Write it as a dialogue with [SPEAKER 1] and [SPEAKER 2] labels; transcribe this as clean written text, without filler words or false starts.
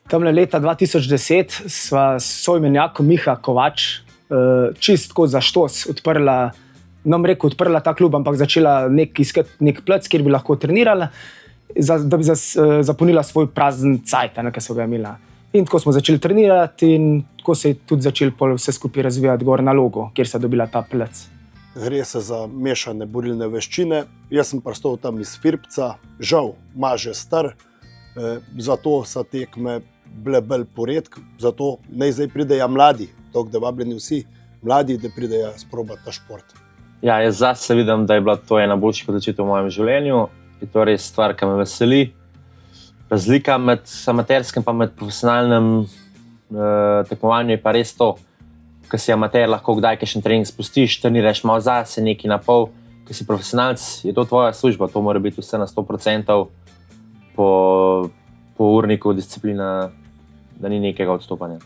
[SPEAKER 1] Tamle leta 2010 sva s soimenjakom Miha Kovač čistko za štos odprla ta klub, ampak začela iskati nek plac, kjer bi lahko trenirala, da bi zapolnila svoj prazen cajt, ki so ga imela. In tako smo začeli trenirati in tako se je tudi začel vse skupaj razvijati gor na Logu, kjer se je dobila ta plac.
[SPEAKER 2] Gre se za mešane borilne veščine. Jaz sem pristal tam iz Firpca, žal, že star, zato so tekme bile bolj poredke, zato naj zdaj pridejo mladi, tako da vabljeni vsi mladi, da pridejo sprobati ta šport.
[SPEAKER 3] Ja, jaz zase vidim, da je bila to ena boljših odločitev v mojem življenju. Je to res stvar, ki me veseli. Razlika med amaterskim in med profesionalnim tekmovanjem je pa res to, ko si amater, lahko kdaj kakšen trening spustiš, treniraš malo zase, nekaj na pol. Ko si profesionalc, je to tvoja služba, to mora biti vse na 100% po urniku disciplina, da ni nekega odstopanja.